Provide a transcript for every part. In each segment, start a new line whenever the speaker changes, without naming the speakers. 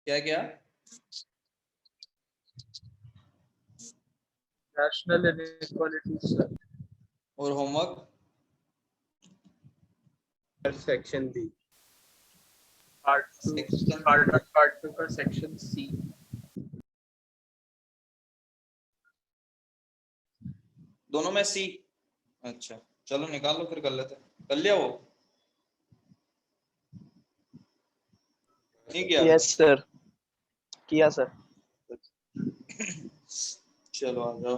क्या क्या?
Rational inequalities sir.
और homework?
Section B, part
section
two का सेक्शन सी।
दोनों में सी? अच्छा चलो निकालो फिर कर लेते। कर लिया वो? नहीं किया?
यस सर, किया सर।
चलो आ जाओ।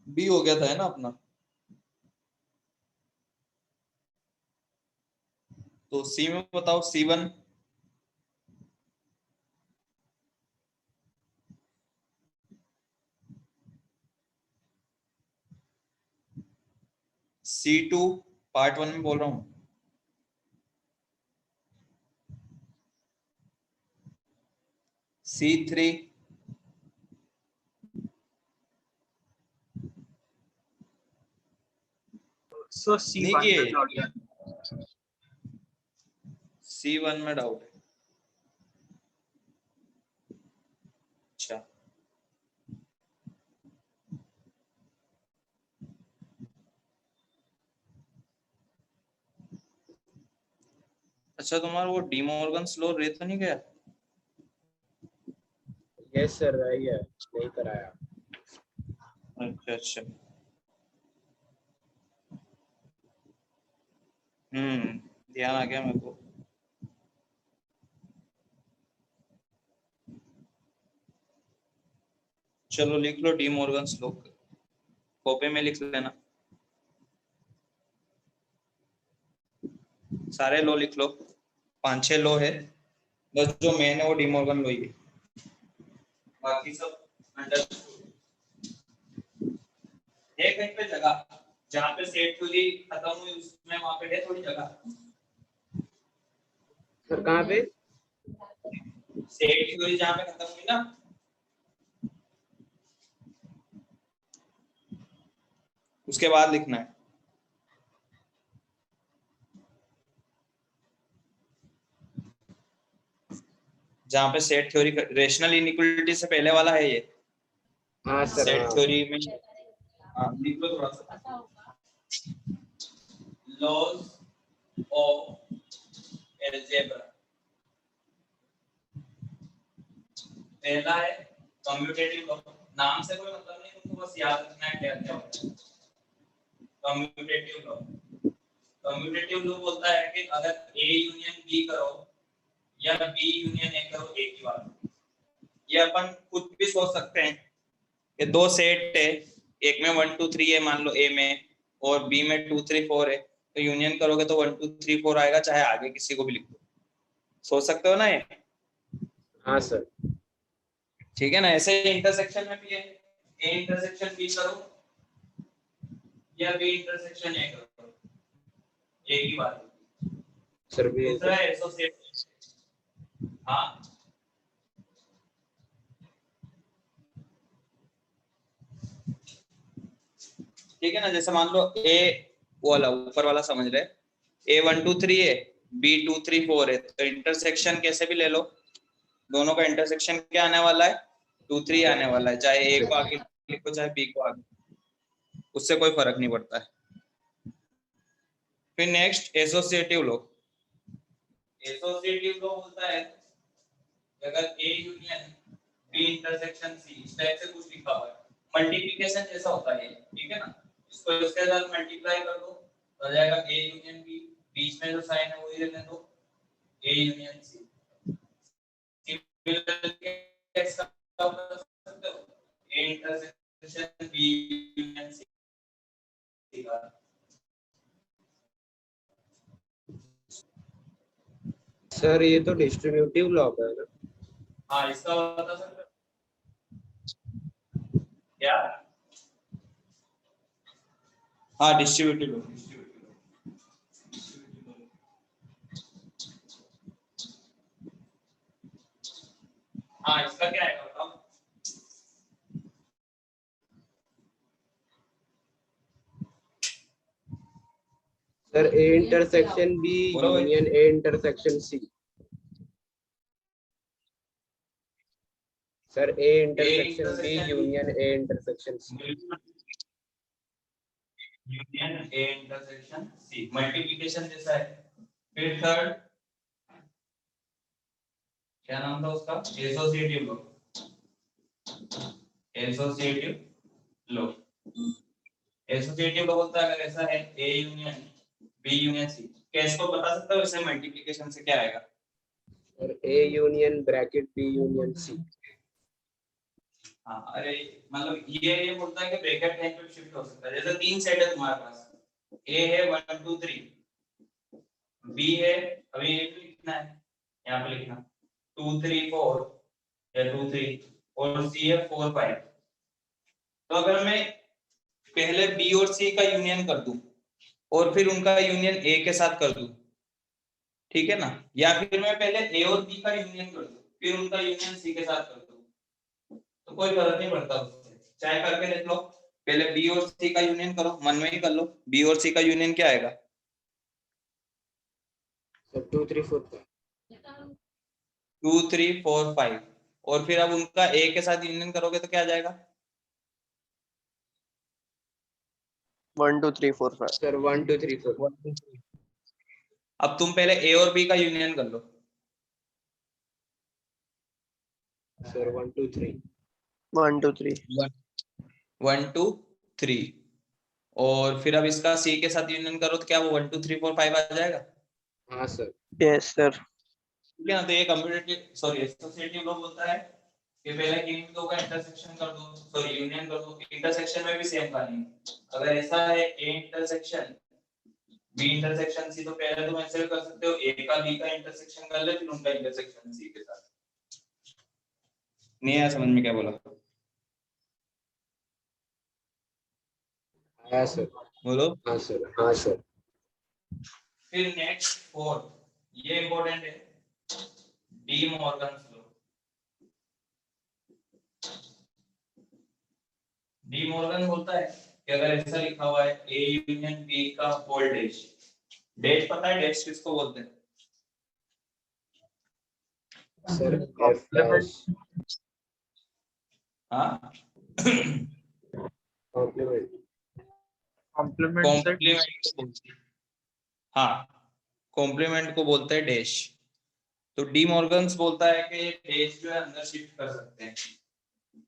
बी हो गया था है ना अपना? तो सी में बताओ C1। C2 पार्ट 1 में बोल रहा हूँ। C3
सो सी
नहीं
1
किए?
में डाउट है।
C1 में डाउट है। अच्छा अच्छा तुम्हारा वो डी मॉर्गन्स लॉ रह तो नहीं गया?
यस सर, रही है, नहीं कराया।
अच्छा अच्छा ध्यान आ गया मेरे को। चलो लिख लो डी मॉर्गन्स लॉ, कॉपी में लिख लेना। सारे लॉ लिख लो, 5-6 लॉ है, बस जो मेन है वो डी मॉर्गन लॉ ही है, बाकी सब अंडर है। कहीं पे जगह जहाँ पे सेट थ्योरी खत्म हुई उसमें वहां पे है थोड़ी जगह।
सर कहाँ पे?
सेट थ्योरी जहाँ पे खत्म हुई ना, उसके बाद लिखना है। जहाँ पे सेट थ्योरी, रेशनल इनइक्वालिटी से पहले वाला है ये।
हाँ सर,
सेट
हाँ।
थ्योरी में लिख लो थोड़ा सा। लॉज ऑफ अलजेब्रा, पहला है कम्यूटेटिव लॉ। नाम से कोई मतलब नहीं, तुमको बस याद रखना है क्या क्या होता है। कम्यूटेटिव लॉ, कम्यूटेटिव लॉ बोलता है कि अगर A यूनियन B करो या B यूनियन A करो एक ही बात। ये अपन खुद भी सोच सकते हैं कि दो सेट है, एक में 1 2 3 है मान लो A में, और B में 2 3 4 है, तो यूनियन करोगे तो 1 2 3 4 आएगा, चाहे आगे किसी को भी लिख दो। सोच सकते हो ना ये?
हाँ सर।
ठीक है ना? ऐसे इंटरसेक्शन में भी है, A इंटरसेक्शन B करो या B इंटरसेक्शन A करो, एक ही बात है।
सर भी
दूसरा है एसोसिएट। हाँ ठीक है ना, जैसे मान लो A वाला ऊपर वाला समझ रहे, A 1 2 3 है, B 2 3 4 है, तो इंटरसेक्शन कैसे भी ले लो, दोनों का इंटरसेक्शन क्या आने वाला है? 2 3 आने वाला है, चाहे A को आगे लिखो चाहे B को आगे, उससे कोई फर्क नहीं पड़ता है। फिर next associative law. Associative law बोलता है अगर A union B intersection C, इस टाइप से कुछ लिखा हुआ है, मल्टीप्लिकेशन जैसा होता है, ठीक है ना? इसको इसके साथ मल्टीप्लाई कर दो तो आ जाएगा A यूनियन B, बीच में जो साइन है वही रहने दो, A यूनियन C। सिमिलरली ऐसा कर सकते हो, A intersection B union C का।
सर ये तो डिस्ट्रीब्यूटिव लॉ का है ना?
हाँ इसका बता सकते हो क्या? हाँ डिस्ट्रीब्यूटिव लॉ। हाँ इसका क्या है बताओ?
सर ए इंटरसेक्शन बी
बोलो भाई।
Union A intersection C. Sir A
A
intersection B
intersection
union A intersection C.
Union A intersection C, multiplication जैसा है। फिर थर्ड क्या नाम था उसका, associative law. Associative law, associative law बोलता है अगर ऐसा है A union B union C, क्या इसको बता सकते हो इससे मल्टीप्लिकेशन से क्या आएगा?
और A union bracket B union C.
हाँ, अरे मतलब ये बोलता है कि ब्रैकेट कहीं पे शिफ्ट हो सकता है। जैसे तीन सेट है तुम्हारे पास, ए है 1 2 3, बी है, अभी ये भी लिखना है यहाँ पे लिखना 2 3 4 या 2 3, और सी है 4 5। तो अगर मैं पहले बी और सी का यूनियन कर दूं और फिर उनका यूनियन ए के साथ कर दूं, ठीक है ना, या फिर मैं पहले ए और बी का यूनियन कर दूं फिर उनका यूनियन सी के साथ कर दूं, तो कोई फर्क नहीं पड़ता उससे, चाहे करके देख लो। पहले बी और सी का यूनियन करो, मन में ही कर लो, बी और सी का यूनियन क्या आएगा?
सर 2 3 4 5।
2 3 4 5, और फिर अब उनका ए के साथ यूनियन करोगे तो क्या आ जाएगा?
1 2 3 4 5।
सर 1 2 3 4।
1 2 3। अब तुम पहले ए और बी का यूनियन कर लो।
सर 1 2 3।
1 2 3।
1 2 3, और फिर अब इसका सी के साथ यूनियन करो तो क्या वो 1 2 3 4 5 आ जाएगा?
हाँ सर।
Yes sir.
ठीक है ना। तो ये कम्यूटेटिव सॉरी एसोसिएटिव लॉ बोलता है कि पहले इन दो का इंटरसेक्शन कर दो, सॉरी यूनियन कर दो। इंटरसेक्शन में भी सेम कहानी है, अगर ऐसा है A intersection B intersection C, तो पहले तुम ऐसे कर सकते हो ए का बी का इंटरसेक्शन कर ले, फिर उनका इंटरसेक्शन सी के साथ। नहीं आया समझ में क्या बोला?
हाँ सर।
बोलो।
हाँ सर। हाँ सर।
फिर नेक्स्ट फोर्थ, ये इंपॉर्टेंट है, D Morgan's law. De Morgan बोलता है कि अगर ऐसा लिखा हुआ है ए यूनियन बी का होल डैश, डैश पता है डैश किसको बोलते हैं?
सर एफ डैश
हाँ
कॉम्प्लीमेंट।
कॉम्प्लीमेंट को बोलते हैं। हाँ, कॉम्प्लीमेंट को बोलते हैं डैश। तो डी मॉर्गन्स बोलता है कि डैश जो है अंदर शिफ्ट कर सकते हैं,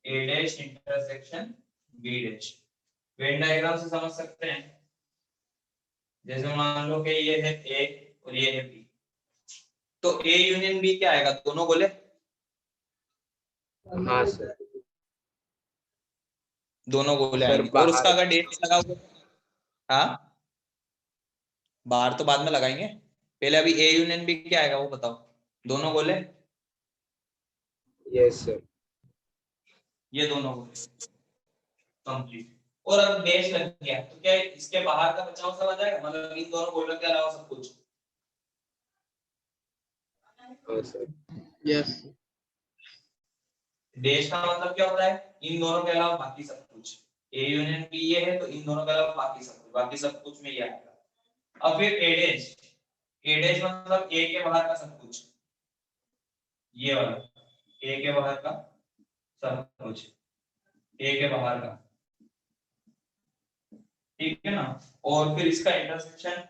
A dash intersection B dash. Venn diagram से समझ सकते हैं, जैसे मान लो कि ये है ए और ये है बी, तो ए यूनियन बी क्या आएगा? दोनों गोले।
हाँ सर।
दोनों गोले
सर
आएंगे, और उसका
बाहर।
अगर डैश लगा हुआ, हाँ बाहर तो बाद में लगाएंगे, पहले अभी ए यूनियन बी क्या आएगा वो बताओ। दोनों गोले,
यस सर।
ये दोनों गोले कंप्लीट। और अब डैश लग गया तो क्या इसके बाहर का बचा हुआ सब आ जाएगा, मतलब इन दोनों गोलों के अलावा सब कुछ।
हाँ सर।
यस।
डैश का मतलब क्या होता है? इन दोनों के अलावा बाकी सब कुछ। ए यूनियन बी ये है तो इन दोनों के अलावा बाकी सब कुछ, बाकी सब कुछ में ये आएगा। अब फिर ए डैश, ए डैश मतलब ए के बाहर का सब कुछ, ये वाला ए के बाहर का सब कुछ, ए के बाहर का, ठीक है ना। और फिर इसका इंटरसेक्शन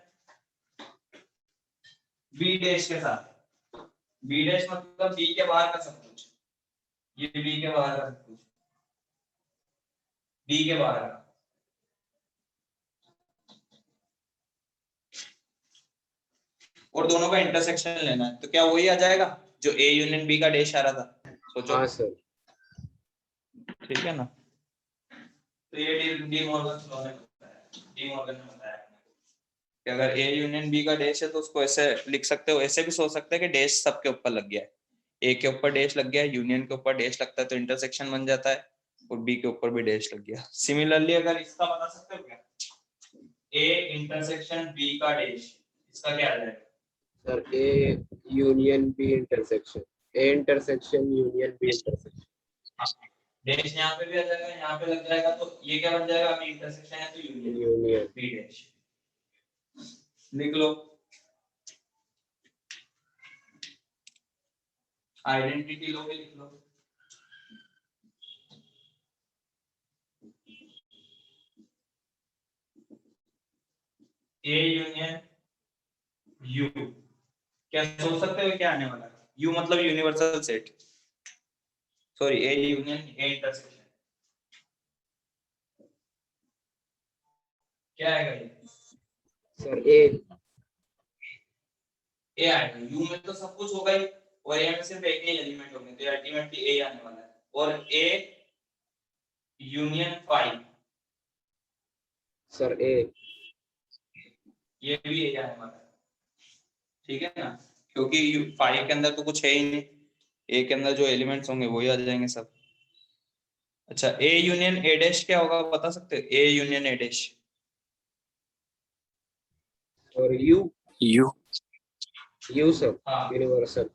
बी डैश के साथ, बी डैश मतलब बी के बाहर का सब कुछ, ये बी के बाहर का सब कुछ, बी के बाहर का। और दोनों का इंटरसेक्शन लेना है, तो क्या वही आ जाएगा जो ए यूनियन बी का डैश आ रहा था? सोचो।
हाँ सर।
ठीक है ना। तो ये डी मॉर्गन लॉ ने बताया, डी मॉर्गन ने बताया कि अगर ए यूनियन बी का डैश है तो उसको ऐसे लिख सकते हो, ऐसे भी सोच सकते हैं कि डैश सबके ऊपर लग गया है, ए के ऊपर डैश लग गया है, यूनियन के ऊपर डैश लगता है तो इंटरसेक्शन बन जाता है, और बी के ऊपर भी डैश लग गया। सिमिलरली अगर इसका बता सकते हो क्या, ए इंटरसेक्शन बी का डैश, इसका क्या आ जाएगा?
Sir A union B intersection, A intersection union B intersection.
Dash यहाँ पे भी आ जाएगा, यहाँ पे लग जाएगा, तो ये क्या बन जाएगा? अभी इंटरसेक्शन है तो यूनियन
यूनियन।
B dash. लिख लो आइडेंटिटी लो भी लिख लो। ए यूनियन यू, क्या सोच सकते हो क्या आने वाला है? यू मतलब universal set, sorry A union A intersection, क्या आएगा ये?
Sir A.
ए आएगा, यू में तो सब कुछ होगा ही और ए में सिर्फ एक ही एलिमेंट होंगे, तो अल्टीमेटली ए आने वाला है। और ए यूनियन 5,
सर ए।
ये भी ए आने वाला है, ठीक है ना, क्योंकि 5 के अंदर तो कुछ है ही नहीं, ए के अंदर जो एलिमेंट्स होंगे वही आ जाएंगे सब। अच्छा ए यूनियन ए डैश क्या होगा बता सकते हो? ए यूनियन ए डैश,
और यू।
यू
यू सर
हाँ
universal.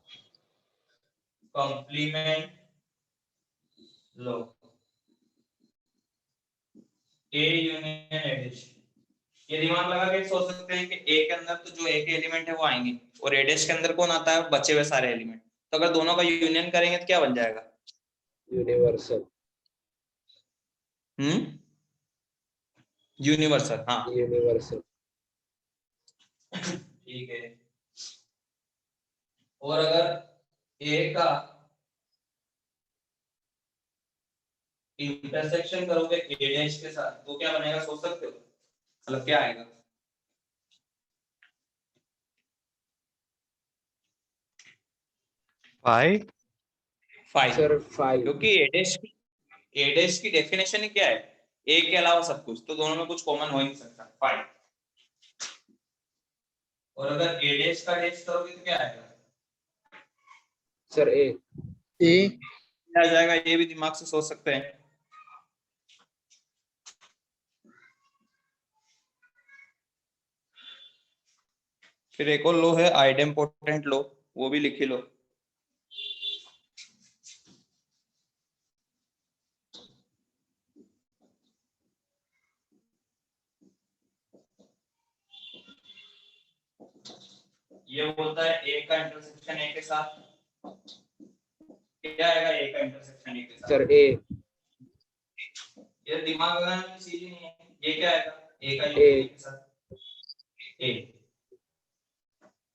Complement law A union A dash, ये दिमाग लगा के सोच सकते हैं कि ए के अंदर तो जो ए के एलिमेंट है वो आएंगे और ए डैश के अंदर कौन आता है? बचे हुए सारे एलिमेंट। तो अगर दोनों का यूनियन करेंगे तो क्या बन जाएगा?
यूनिवर्सल।
यूनिवर्सल, हाँ
यूनिवर्सल।
ठीक है। और अगर ए का इंटरसेक्शन करोगे ए डैश के साथ तो क्या बनेगा सोच सकते हो? मतलब क्या आएगा?
Five
5,
sir 5।
क्योंकि ए डैश की डेफिनेशन ही क्या है? ए के अलावा सब कुछ, तो दोनों में कुछ कॉमन हो ही नहीं सकता, 5। और अगर ए डैश का डैश करोगे तो क्या आएगा?
Sir A.
ए
क्या आ जाएगा ये भी दिमाग से सोच सकते हैं। फिर एक और लो है आइडेम्पोटेंट लो, वो भी लिख ही लो। ये बोलता है ए का इंटरसेक्शन ए के साथ, क्या आएगा? ए का इंटरसेक्शन ए के साथ,
सर ए।
ये दिमाग लगाने की चीज ही नहीं है। ये क्या आएगा? ए का
ए।
यूनियन ए के साथ ए,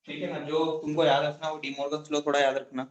ठीक है ना। जो तुमको याद रखना वो डिमॉर्गन्स लॉ थोड़ा याद रखना।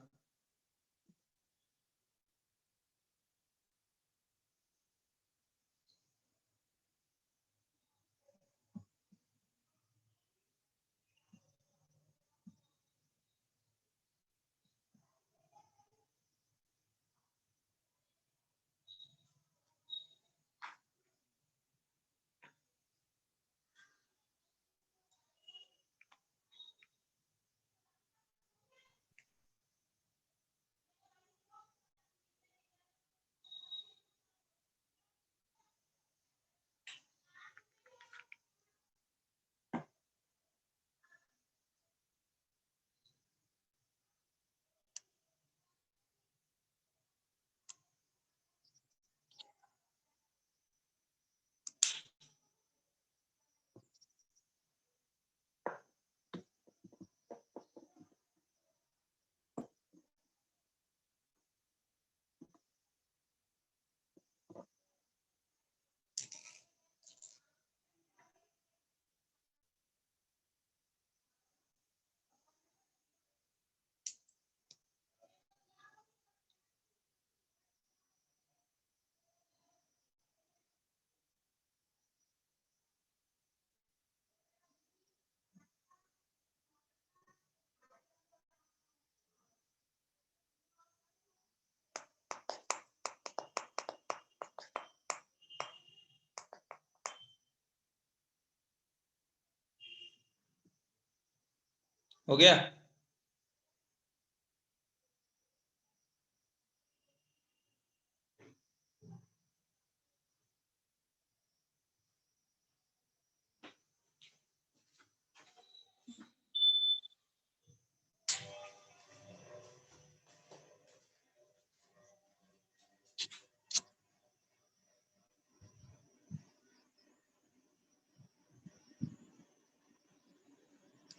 हो गया?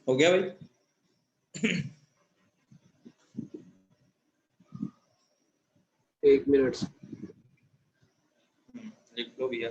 हो गया भाई?
एक मिनट।
लिख लो भैया।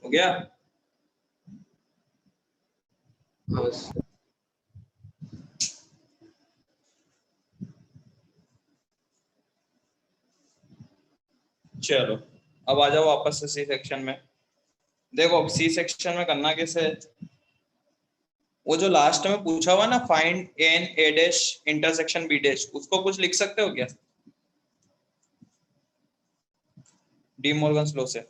हो गया?
हाँ सर।
चलो अब आ जाओ वापस से सी सेक्शन में। देखो सी सेक्शन में करना कैसे है, वो जो लास्ट में पूछा हुआ ना find n A dash intersection B dash, उसको कुछ लिख सकते हो क्या डी मॉर्गन्स लॉ से?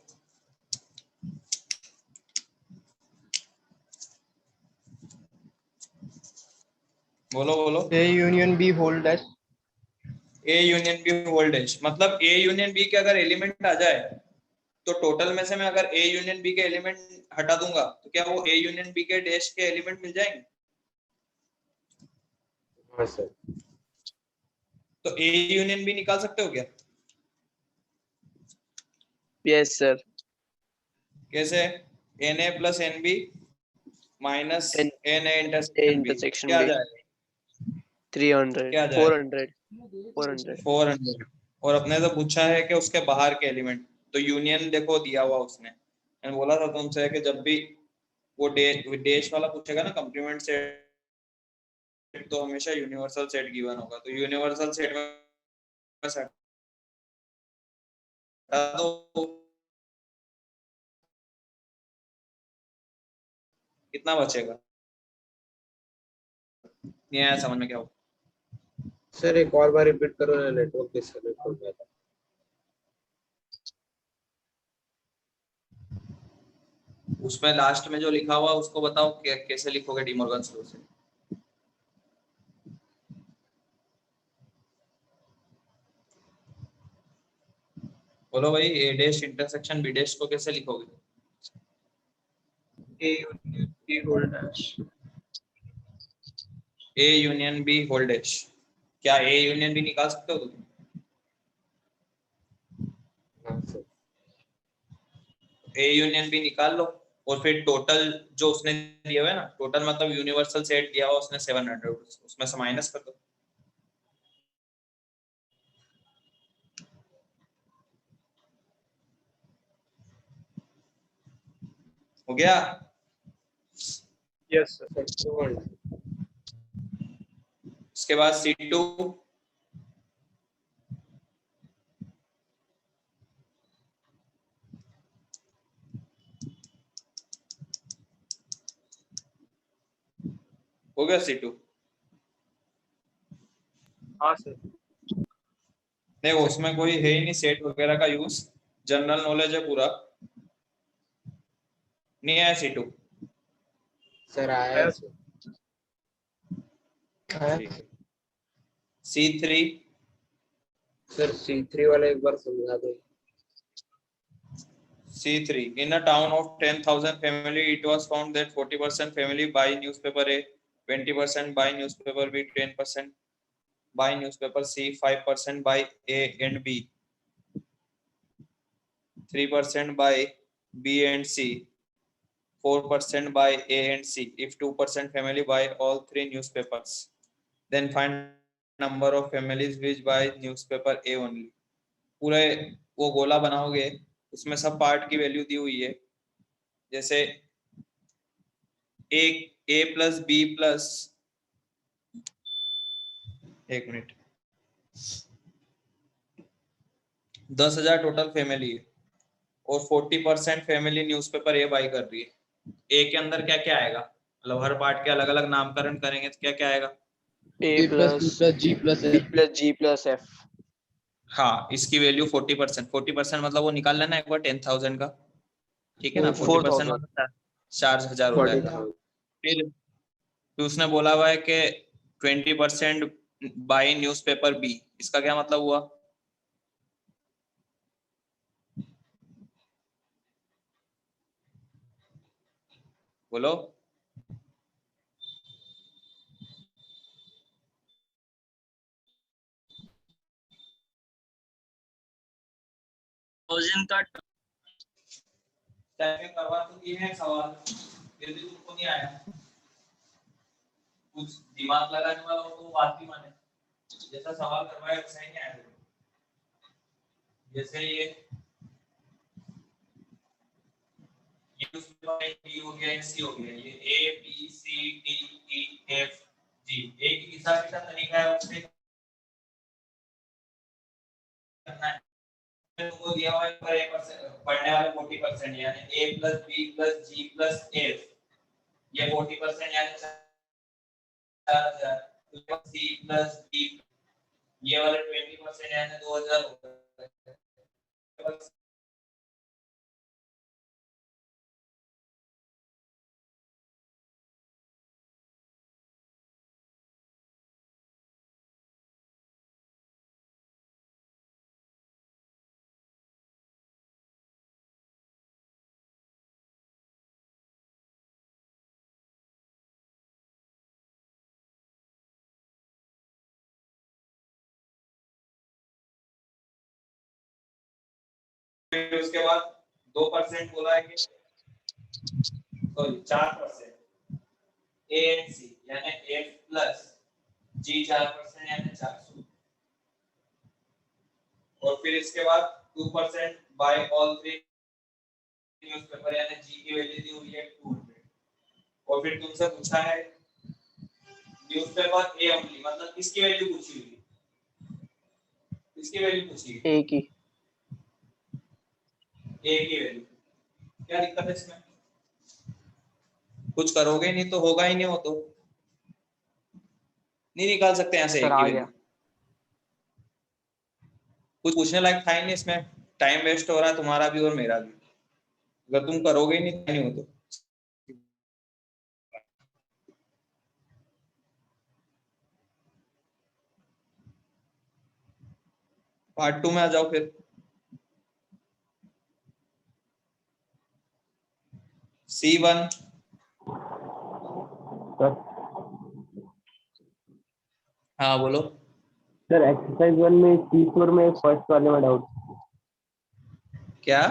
बोलो बोलो।
A union B hold dash.
A union B whole dash मतलब ए यूनियन बी के अगर एलिमेंट आ जाए तो टोटल में से मैं अगर ए यूनियन बी के एलिमेंट हटा दूंगा तो क्या वो ए यूनियन बी के डैश के एलिमेंट मिल जाएंगे?
हाँ सर।
तो ए यूनियन बी निकाल सकते हो क्या?
Yes sir.
कैसे? N A plus n B minus
N
n A
A
intersection B
intersection
क्या आ
B.
जाएगा?
300.
क्या आ जाएगा?
400. 400.
400। और अपने तो पूछा है कि उसके बाहर के एलिमेंट, तो यूनियन देखो दिया हुआ उसने। मैंने बोला था तुमसे कि जब भी वो डैश वाला पूछेगा ना कंप्लीमेंट सेट, तो हमेशा यूनिवर्सल सेट गिवन होगा। तो यूनिवर्सल सेट में सेट तो कितना बचेगा? नहीं आया समझ में क्या होगा?
सर एक और बार रिपीट करो ना, नेटवर्क डिस्कनेक्ट हो गया था।
उसमें लास्ट में जो लिखा हुआ उसको बताओ कैसे लिखोगे डी मॉर्गन्स लॉ से? बोलो भाई A dash intersection B dash को कैसे लिखोगे?
A union B hold dash.
A union B whole dash, क्या ए यूनियन बी निकाल सकते हो तुम?
हाँ सर।
ए यूनियन बी निकाल लो और फिर टोटल जो उसने दिया हुआ है ना, टोटल मतलब यूनिवर्सल सेट दिया हुआ उसने 700, उसमें से माइनस कर दो। हो गया?
Yes sir.
सर 200।
उसके बाद C2 हो गया। C2
हाँ sir.
नहीं, उसमें कोई है ही नहीं सेट वगैरह का यूज, जनरल नॉलेज है पूरा। नहीं आया C2?
सर आया है सर।
ठीक है। C3
सर C3 वाला एक बार समझा दो।
C3 in a town of 10,000 family it was found that 40% family buy newspaper A, 20% buy newspaper B, 10% buy newspaper C, 5% buy A and B, 3% buy B and C, 4% by A and C. If 2% family buy all 3 newspapers, then find number of families which buy newspaper A only. पूरे वो गोला बनाओगे, उसमें सब part की value दी हुई है. जैसे A प्लस B प्लस, एक मिनट, 10,000 टोटल फैमिली है और 40% फैमिली न्यूज़पेपर ए बाई कर रही है. ए के अंदर क्या क्या आएगा, मतलब हर पार्ट के अलग अलग नामकरण करेंगे तो क्या क्या आएगा?
A
A plus
plus
B plus G plus
B
F.
plus G plus F.
हाँ, इसकी वैल्यू 40%. 40% मतलब वो निकाल लेना एक बार 10,000 का, ठीक है ना? 40%
4,000.
मतलब 4,000 हो जाएगा.
40,000.
फिर उसने बोला हुआ है कि 20% बाई न्यूज़पेपर बी. इसका क्या मतलब हुआ? बोलो.
का
टाइपिंग करवा तो दिए हैं सवाल, फिर भी तुमको नहीं आया. कुछ दिमाग लगाने वाला हो तो बात भी माने. जैसा सवाल करवाया वैसा ही नहीं आया. जैसे ये डी हो गया, सी हो गया, ये A B C D E F G. एक ही हिसाब का तरीका है उससे करना है. तुमको दिया हुआ है पर 1% पढ़ने वाले 40%, यानी a plus b plus g plus f, ये 40% यानी 4,000. c प्लस d, ये वाले 20% यानी 2,000 होगा. फिर उसके बाद 2% बोला है कि सॉरी 4% ए एंड सी यानी f प्लस g 4% यानी 400. और फिर इसके बाद 2% बाय ऑल 3 न्यूज़पेपर यानी g की वैल्यू दी हुई है 200. और फिर तुमसे पूछा है न्यूज़पेपर ए ओनली, मतलब किसकी वैल्यू पूछी हुई है? किसकी वैल्यू पूछी है?
A की.
ए की वैल्यू. क्या दिक्कत है इसमें? कुछ करोगे नहीं तो होगा ही नहीं. हो तो नहीं निकाल सकते यहाँ से ए
सर
की
आ
वैल्यू.
गया.
कुछ पूछने लायक था ही नहीं इसमें. टाइम वेस्ट हो रहा है तुम्हारा भी और मेरा भी. अगर तुम करोगे ही नहीं हो तो. पार्ट 2 में आ जाओ फिर. C1.
सर
हाँ बोलो.
सर एक्सरसाइज 1 में C4 में फर्स्ट वाले में डाउट.
क्या?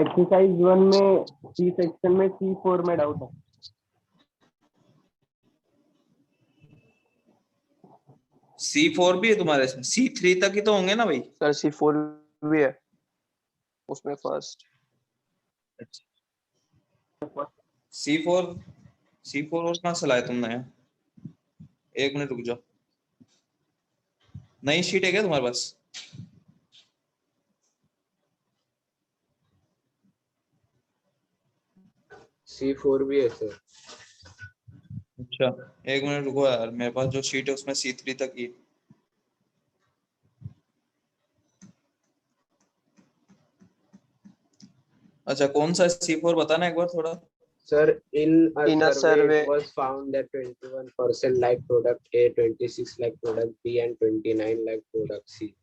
एक्सरसाइज 1 में C सेक्शन में C4 में डाउट है.
C4 भी है तुम्हारे इसमें? C3 तक ही तो होंगे ना भाई.
सर C4 भी है उसमें फर्स्ट.
C4 C4 और कहाँ से लाए तुमने यार? एक मिनट रुक जाओ. नई शीट है क्या तुम्हारे पास?
C4 भी है सर.
अच्छा एक मिनट रुको यार, मेरे पास जो शीट है उसमें C3 तक ही. अच्छा कौन सा C4 बताना एक बार थोड़ा.
Sir, in a
In a
survey,
survey.
it was found that 21% like product A, 26 like product B, and 29 like product C.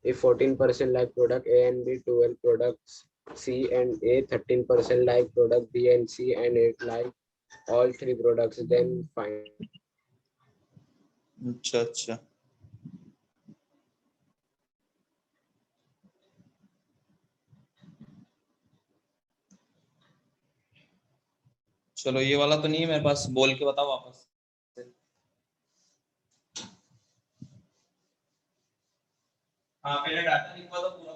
If 14% like product A and B, 12 products C and A, 13% like product B and C, and 8 like all 3 products, then find.
अच्छा अच्छा. चलो ये वाला तो नहीं है मेरे पास, बोल के बताओ वापस। हाँ पहले डाटा लिखवा दो पूरा,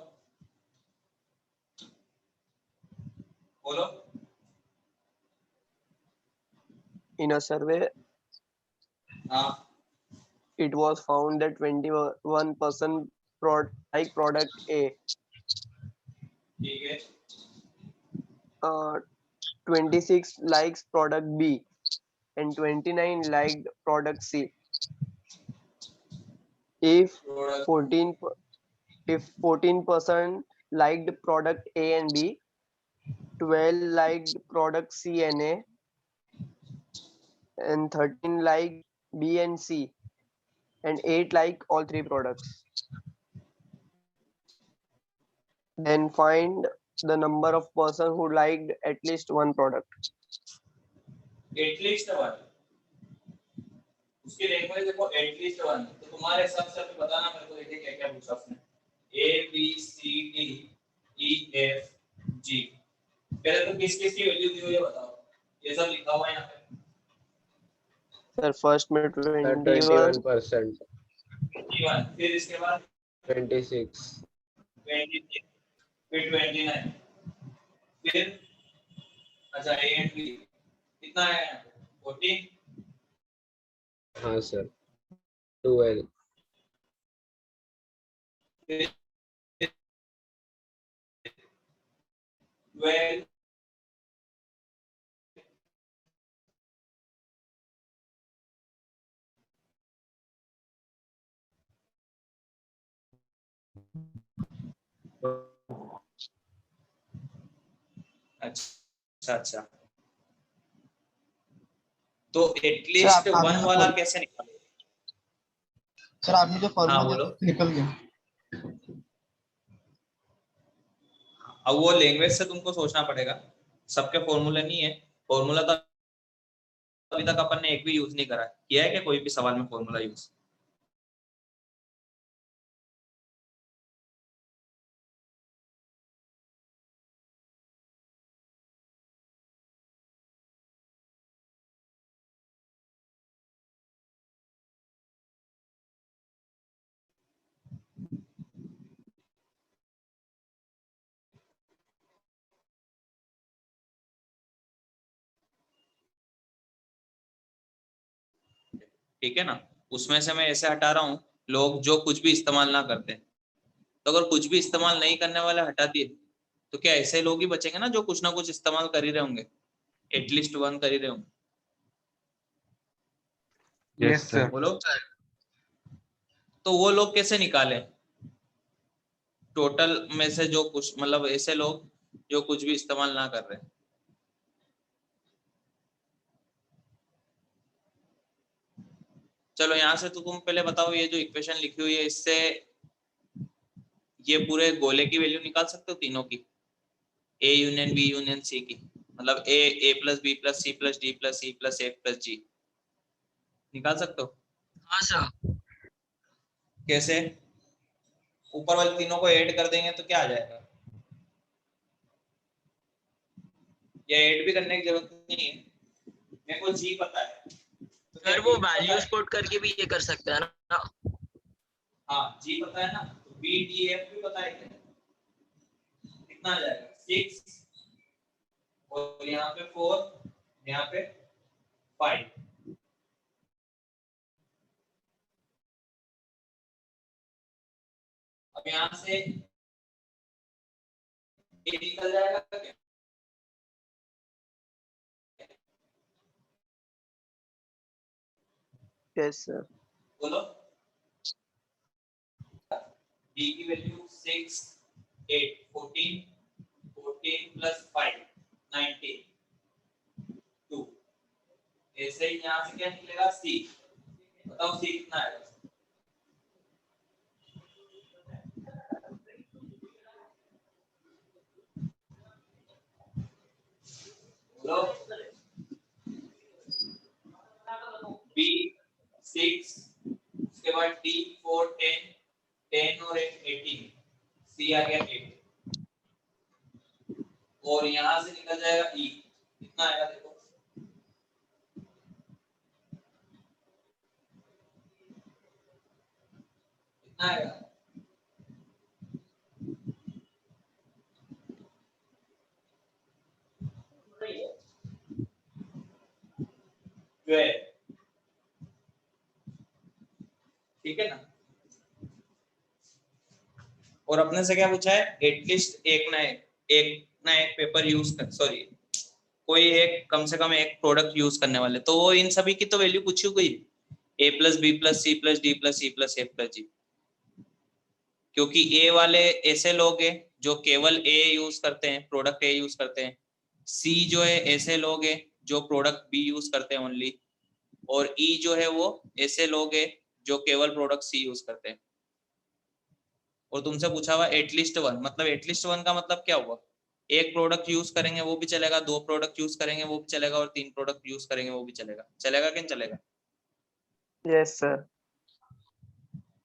बोलो।
In a survey,
हाँ
it was found that 21% like product A,
ठीक है,
26 likes product B, and 29 liked product C. If
product
14 if 14% liked product A and B, 12 liked product C and A, and 13 liked B and C, and 8 like all three products. Then find the number of person who liked at least one product.
At least one, उसकी language देखो at least one, तो तुम्हारे हिसाब से अभी बताना मेरे को, देखिए क्या क्या पूछा उसने। A B C D E F G, पहले तो किस किस की वैल्यू दी हुई है बताओ, ये सब लिखा हुआ है यहाँ पे।
सर फर्स्ट में 21,
21%,
21, फिर इसके बाद
26,
26, फिर 29, फिर अच्छा ए एंड बी कितना है यहाँ पे 14,
हाँ सर 12,
फिर 12, अच्छा अच्छा, तो एटलीस्ट
आपने
वन
जो
वाला कैसे निकालोगे?
सर आपने जो
हाँ
फॉर्मूला
बोलो।
दिया निकल गया।
अब वो लैंग्वेज से तुमको सोचना पड़ेगा, सबके फॉर्मूले नहीं है। फॉर्मूला तो अभी तक अपन ने एक भी यूज नहीं करा है, किया है क्या कोई भी सवाल में फॉर्मूला यूज? ठीक है ना, उसमें से मैं ऐसे हटा रहा हूँ लोग जो कुछ भी इस्तेमाल ना करते। तो अगर कुछ भी इस्तेमाल नहीं करने वाले हटा दिए, तो क्या ऐसे लोग ही बचेंगे ना जो कुछ ना कुछ इस्तेमाल कर ही रहे होंगे, एटलीस्ट वन कर ही रहे होंगे।
Yes sir.
बोलो, तो वो लोग कैसे निकाले टोटल में से, जो कुछ मतलब ऐसे लोग जो कुछ भी इस्तेमाल ना कर रहे। चलो यहाँ से तो तुम पहले बताओ, ये जो इक्वेशन लिखी हुई है इससे ये पूरे गोले की वैल्यू निकाल सकते हो तीनों की, A union B union C की, मतलब A plus B plus C plus D plus C plus A plus G, निकाल सकते हो?
हाँ सर।
कैसे? ऊपर वाले तीनों को ऐड कर देंगे तो क्या आ जाएगा? या ऐड भी करने की जरूरत नहीं है, मेरे को जी पता है तो
सर वो वैल्यूज पुट करके भी ये कर सकते हैं ना।
हाँ जी पता है ना, तो बी डी एफ भी पता है क्या, कितना आ जाएगा 6, और यहाँ पे 4, यहाँ पे 5। अब यहाँ से ये निकल जाएगा क्या?
Yes, sir.
बोलो, d की वैल्यू 6, 8, 14, 14 प्लस 5, 19, 2। ऐसे ही यहाँ से क्या निकलेगा c, बताओ c कितना आएगा? बोलो, b 6, उसके बाद d 4, 10, 10 और 8, 18, c आ गया 8, और यहाँ से निकल जाएगा e, कितना आएगा देखो आएगा। ठीक है ना। और अपने से क्या पूछा है, एटलीस्ट एक ना एक पेपर यूज कर, सॉरी कोई एक कम से कम एक प्रोडक्ट यूज करने वाले, तो वो इन सभी की तो वैल्यू पूछी गई, a plus B plus C plus D plus E plus F plus G. क्योंकि ए वाले ऐसे लोग हैं जो केवल ए यूज करते हैं, प्रोडक्ट ए यूज करते हैं। सी जो है ऐसे लोग हैं जो प्रोडक्ट बी यूज करते हैं ओनली। और ई जो है वो ऐसे लोग हैं जो केवल प्रोडक्ट सी यूज करते हैं। और तुमसे पूछा हुआ एटलीस्ट वन, मतलब एटलीस्ट वन का मतलब क्या हुआ, एक प्रोडक्ट यूज करेंगे वो भी चलेगा, दो प्रोडक्ट यूज करेंगे वो भी चलेगा, और तीन प्रोडक्ट यूज करेंगे वो भी चलेगा। चलेगा कि नहीं चलेगा?
Yes sir.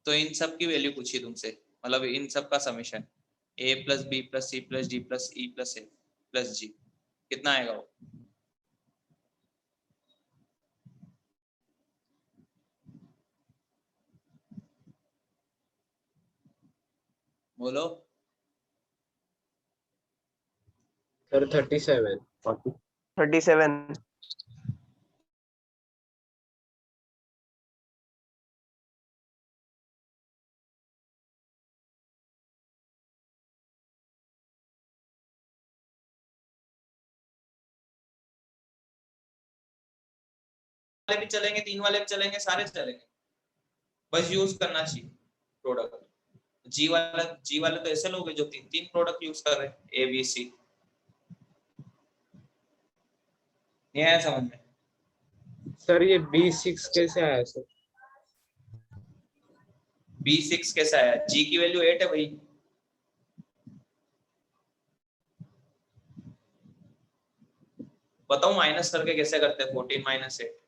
तो इन सब की वैल्यू पूछी तुमसे, मतलब इन सब का summation a plus B plus C plus D plus E plus F plus G, कितना आएगा वो? बोलो।
सर 37।
37।
वाले भी चलेंगे, तीन वाले भी चलेंगे, सारे चलेंगे, बस यूज करना चाहिए प्रोडक्ट। जी वाले तो ऐसे लोग हैं जो तीन तीन प्रोडक्ट यूज कर रहे हैं, ए बी सी। नहीं आया समझ में?
सर ये B6 कैसे आया सर?
B6 कैसा आया? जी की वैल्यू 8 है भाई। बताओ माइनस करके कैसे करते हैं 14 माइनस 8?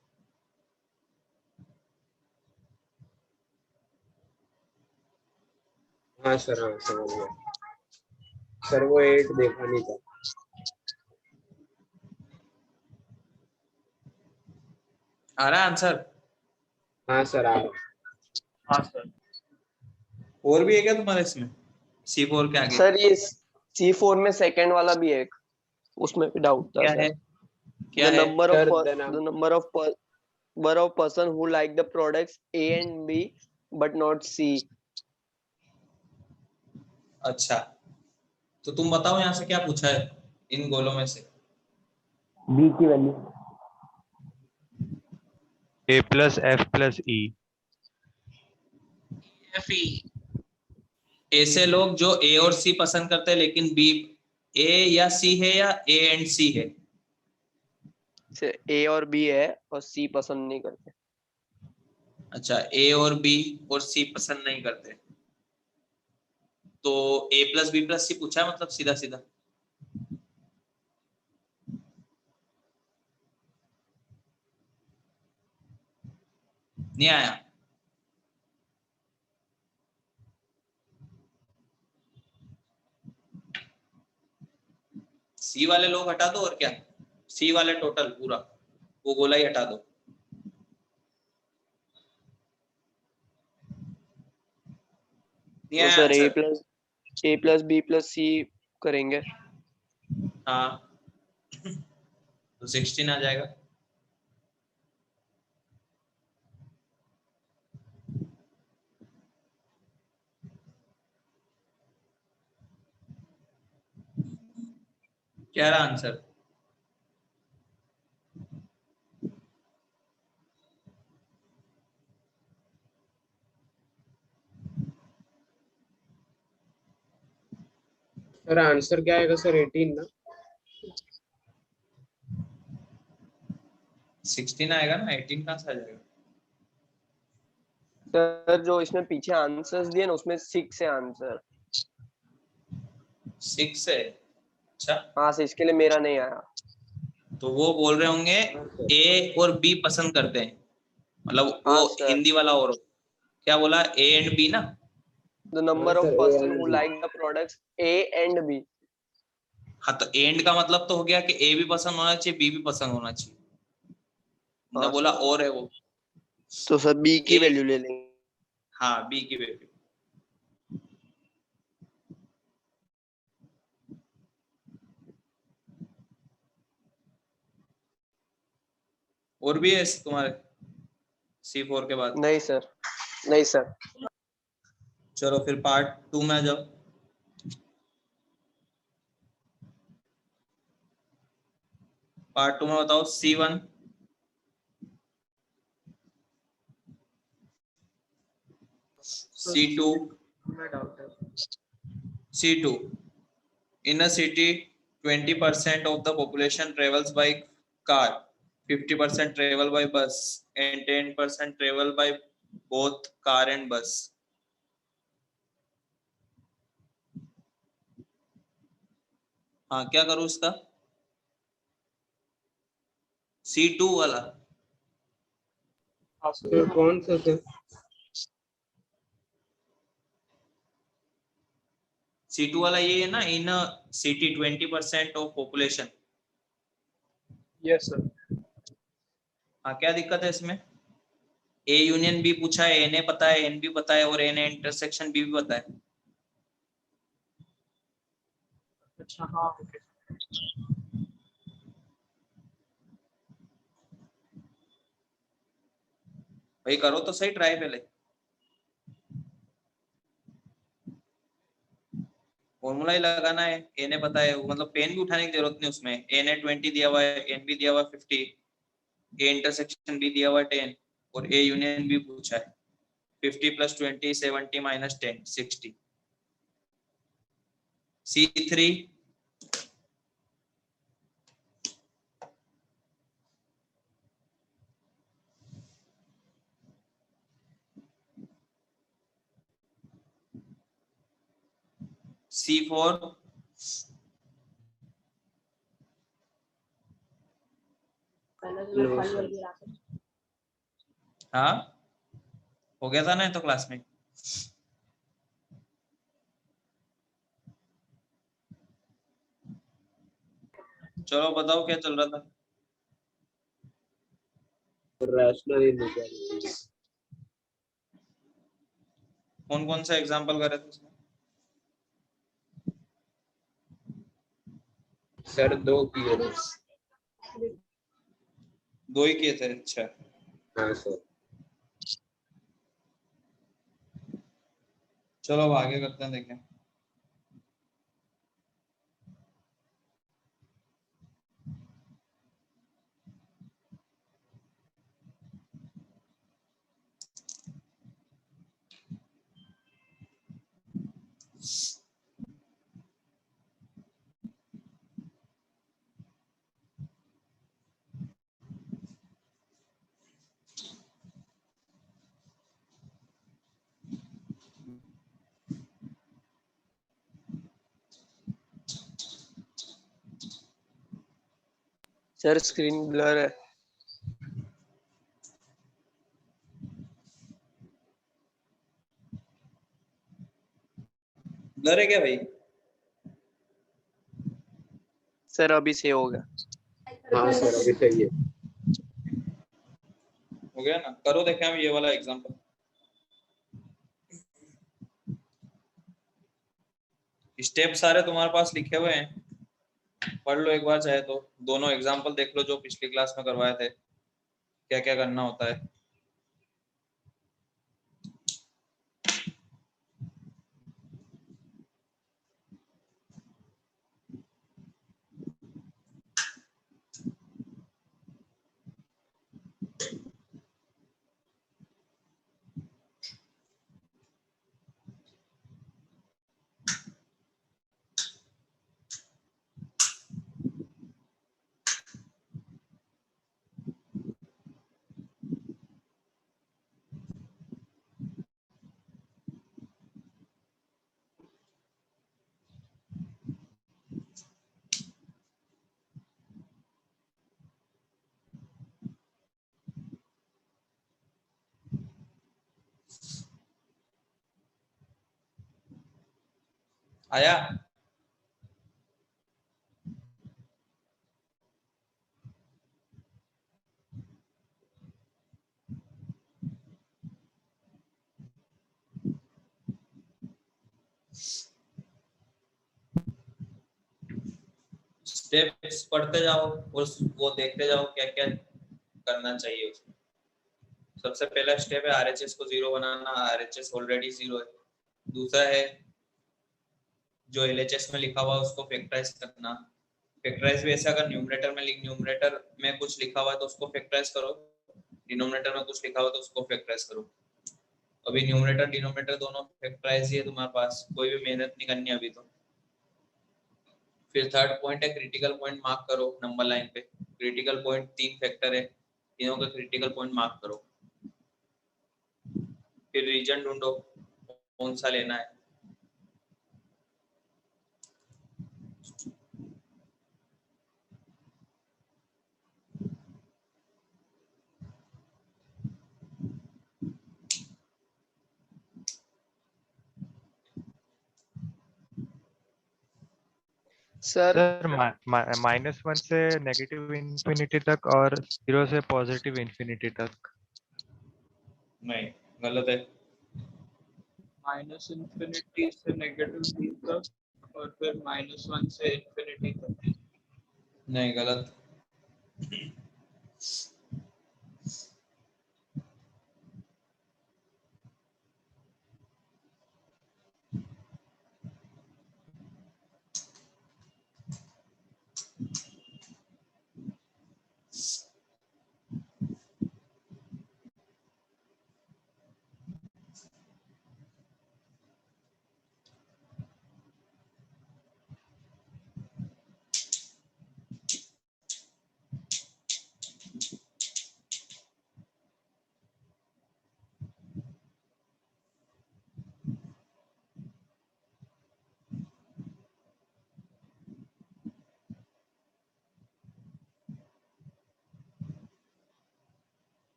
हाँ सर, हाँ समझ गया सर, वो 8 देखा नहीं था।
आ रहा है आंसर?
हाँ सर, आ रहा।
हाँ सर। और भी है क्या तुम्हारे इसमें C4 के आगे?
सर ये C4 में सेकंड वाला भी है एक, उसमें भी डाउट था
क्या
सर।
है? क्या
The
है?
number
sir
of person who like the products A and B but not C.
अच्छा, तो तुम बताओ यहाँ से क्या पूछा है इन गोलों में से?
B की value.
A plus F plus E.
F E.
ऐसे लोग जो ए और सी पसंद करते हैं लेकिन बी, ए या सी है या ए एंड सी है?
A और B है और C पसंद नहीं करते।
अच्छा, ए और बी और सी पसंद नहीं करते, तो ए प्लस बी प्लस सी पूछा है, मतलब सीधा सीधा। नहीं आया? सी वाले लोग हटा दो, और क्या, सी वाले टोटल पूरा वो गोला ही हटा दो। नहीं
तो
आया
sir
answer?
A plus B plus C करेंगे।
हाँ, तो 16 आ जाएगा। क्या रहा आंसर?
सर आंसर क्या आएगा सर? 18 ना?
16 आएगा ना, 18 कहाँ से आ जाएगा?
सर जो इसमें पीछे आंसर्स दिए ना उसमें 6 है आंसर।
6 है? अच्छा,
हाँ सर, इसके लिए मेरा नहीं आया।
तो वो बोल रहे होंगे
हाँ सर।
ए और बी पसंद करते हैं, मतलब
हाँ
वो
सर।
हिंदी वाला। और क्या बोला, ए एंड बी ना?
The
हाँ
number of
sir, A
person
and
who
B।
like the products A and B.
हाँ, तो एंड का मतलब तो हो गया कि ए भी पसंद होना चाहिए, बी भी पसंद होना चाहिए। न
हाँ
बोला
सर।
और है वो।
तो सर B की
ए,
वैल्यू ले लेंगे।
हाँ बी की वैल्यू और भी है तुम्हारे C4 के बाद?
नहीं सर, नहीं सर।
चलो फिर पार्ट 2 में आ जाओ। पार्ट 2 में बताओ C1, C2, C2. In a city, 20% of the population travels by car, 50% travel by bus, and 10% travel by both car and bus. हाँ, क्या करूँ इसका? C2 वाला।
सर कौन सा सर?
C2 वाला ये है ना, इन city 20% of population.
Yes sir.
हाँ, क्या दिक्कत है इसमें? ए यूनियन बी पूछा है, एन ए पता है, एन बी पता है, और एन ए इंटरसेक्शन बी भी पता है।
अच्छा हाँ ओके।
भाई करो तो सही ट्राई पहले। फॉर्मूला ही लगाना है, एन ए पता है, मतलब पेन भी उठाने की जरूरत नहीं उसमें। एन ए 20 दिया हुआ है, एन बी दिया हुआ है 50, ए इंटरसेक्शन बी दिया हुआ है 10, और ए यूनियन बी पूछा है 50 + 20 70 - 10 60। C3 C4
no sir.
हाँ, हो गया था ना तो क्लास में। चलो बताओ क्या चल रहा था?
Rational inequality.
कौन कौन सा एग्जांपल कर रहे थे उसमें?
सर 2 किए थे।
2 ही किए थे, अच्छा।
हाँ सर।
चलो अब आगे करते हैं, देखें।
सर स्क्रीन ब्लर है।
ब्लर है क्या भाई?
सर अभी से होगा।
हाँ सर अभी सही है।
हो गया ना? करो, देखें हम ये वाला एग्जांपल। स्टेप सारे तुम्हारे पास लिखे हुए हैं, पढ़ लो एक बार चाहे तो। दोनों एग्जांपल देख लो जो पिछली क्लास में करवाए थे, क्या क्या करना होता है। आया? स्टेप्स पढ़ते जाओ और वो देखते जाओ क्या क्या करना चाहिए उसमें। सबसे पहला स्टेप है आरएचएस को 0 बनाना, आरएचएस ऑलरेडी 0 है। दूसरा है जो एलएचएस में लिखा हुआ है उसको फैक्टराइज करना। फैक्टराइज भी ऐसे अगर न्यूमरेटर में कुछ लिखा हुआ है तो उसको फैक्टराइज करो, डिनोमिनेटर में कुछ लिखा हुआ है तो उसको फैक्टराइज करो। अभी न्यूमरेटर डिनोमिनेटर दोनों फैक्टराइज ही है तुम्हारे पास, कोई भी मेहनत नहीं करनी अभी तो। फिर थर्ड पॉइंट है क्रिटिकल पॉइंट मार्क करो नंबर लाइन पे। क्रिटिकल पॉइंट 3 फैक्टर है, तीनों का क्रिटिकल पॉइंट मार्क करो। फिर रीजन ढूंढो कौन सा लेना है।
सर
सर -1 से नेगेटिव इन्फिनिटी तक और 0 से पॉजिटिव इन्फिनिटी तक।
नहीं, गलत है।
माइनस इन्फिनिटी से -2 तक और फिर -1 से इन्फिनिटी तक।
नहीं, गलत।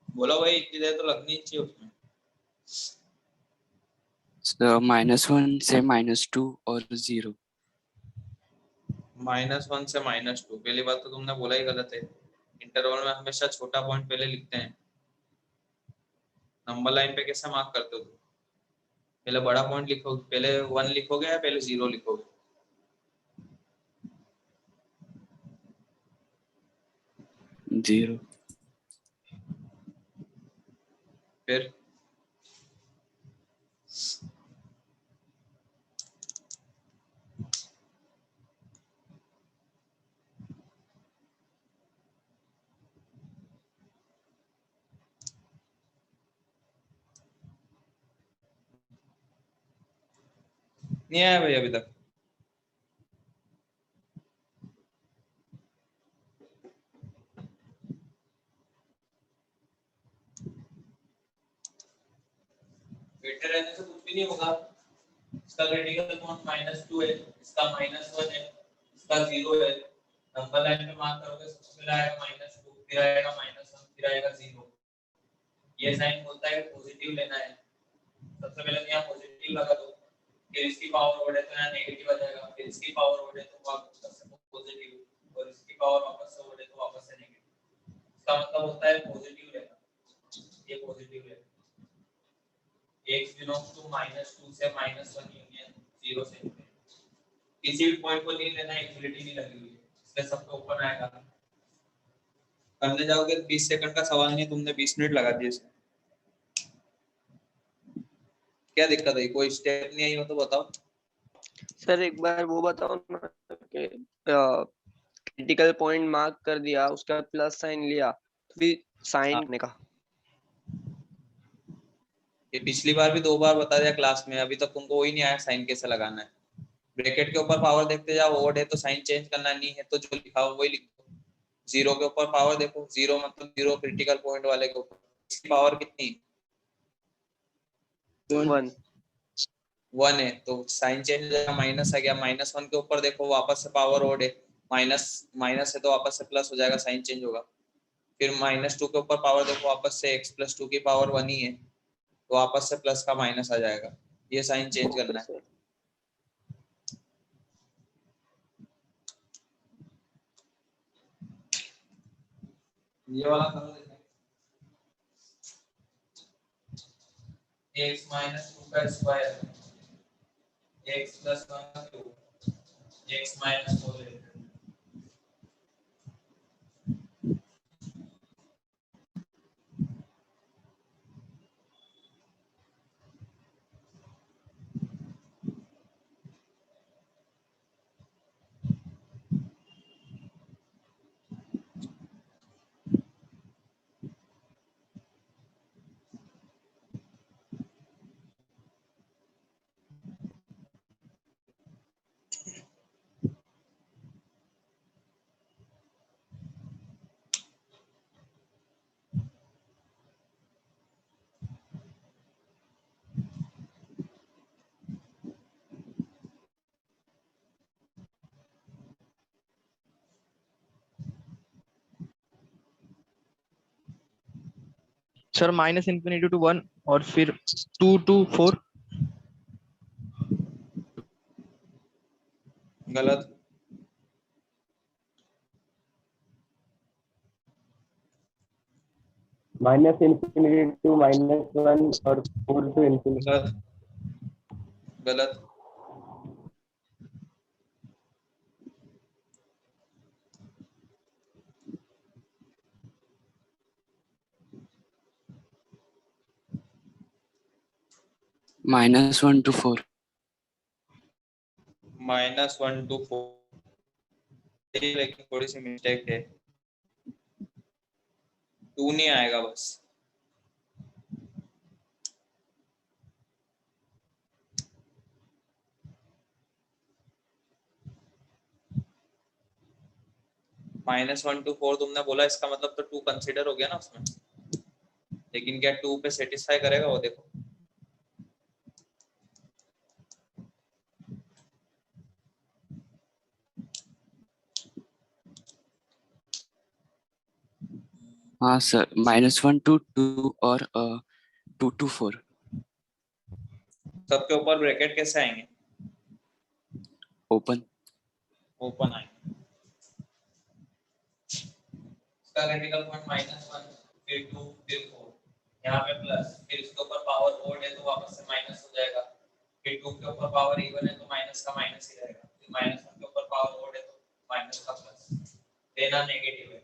बोलो भाई, इतनी देर तो लगनी ही चाहिए उसमें।
-1 से -2 और 0।
-1 से -2, पहली बात तो तुमने बोला ही गलत है। इंटरवल में हमेशा छोटा पॉइंट पहले लिखते हैं। नंबर लाइन पे कैसे मार्क करते हो तुम? पहले बड़ा पॉइंट लिखोगे, पहले 1 लिखोगे या पहले 0 लिखोगे?
0।
फिर नहीं आया भाई अभी तक? बैठे रहने से कुछ भी नहीं होगा। इसका क्रिटिकल पॉइंट -2 है, इसका -1 है, इसका 0 है। नंबर लाइन पे मार्क करोगे, सबसे पहले आएगा -2, फिर आएगा -1, फिर आएगा 0। ये साइन बोलता है पॉजिटिव लेना है। सबसे पहले यहाँ पॉजिटिव लगा दो, फिर इसकी पावर ओड है तो यहाँ नेगेटिव आ जाएगा, फिर इसकी पावर ओड है तो वापस से पॉजिटिव, और इसकी पावर वापस से ओड है तो वापस से नेगेटिव। इसका मतलब होता है पॉजिटिव लेना, ये पॉजिटिव लेना। x बिलोंग्स टू -2 से -1 यूनियन 0 से infinity। किसी भी पॉइंट को नहीं लेना, इक्वलिटी नहीं लगी हुई है, इसलिए सबको ऊपर आएगा। करने जाओगे 20 सेकंड का सवाल नहीं, तुमने 20 मिनट लगा दिए इसमें। क्या दिक्कत है? कोई स्टेप नहीं आई हो तो बताओ।
सर एक बार वो बताओ ना कि क्रिटिकल पॉइंट मार्क कर दिया, उसका प्लस साइन लिया, फिर साइन करने का।
ये पिछली बार भी 2 बार बता दिया क्लास में, अभी तक तुमको वही नहीं आया साइन कैसे लगाना है। ब्रैकेट के ऊपर पावर देखते जाओ, ओड है तो साइन चेंज करना नहीं है तो जो लिखा हो वही लिखो। 0 के ऊपर पावर देखो, 0 मतलब 0 क्रिटिकल पॉइंट वाले के ऊपर। इसकी पावर कितनी?
1।
1 है तो साइन चेंज हो जाएगा, माइनस आ गया। -1 के ऊपर देखो, वापस से पावर ओड है, माइनस माइनस है तो वापस से प्लस हो जाएगा, साइन चेंज होगा। फिर -2 के ऊपर पावर देखो, वापस से x + 2 की पावर 1 ही है तो वापस से प्लस का माइनस आ जाएगा। ये साइन चेंज
ओके
करना है।
सर।
ये वाला करो। x minus 2 का स्क्वायर x plus 1 का क्यूब x minus 4 लेते हैं।
सर माइनस इन्फिनिटी टू 1 और फिर 2 to 4।
गलत।
माइनस इन्फिनिटी टू -1 और 4 to infinity।
गलत। गलत।
-1 to 4।
-1 to 4 लेकिन थोड़ी सी मिस्टेक है, 2 नहीं आएगा बस। -1 to 4 तुमने बोला, इसका मतलब तो 2 कंसीडर हो गया ना उसमें, लेकिन क्या 2 पे सेटिस्फाई करेगा वो देखो।
हाँ सर, -1 to 2 और 2 to 4।
सबके ऊपर ब्रैकेट कैसे आएंगे?
ओपन।
ओपन आएंगे। इसका क्रिटिकल पॉइंट -1 फिर 2 फिर 4, यहाँ पे प्लस, फिर इसके ऊपर पावर ओड है तो वापस से माइनस हो जाएगा, फिर 2 के ऊपर पावर इवन है तो माइनस का माइनस ही रहेगा, फिर -1 के ऊपर पावर ओड है तो माइनस का प्लस, देना नेगेटिव है।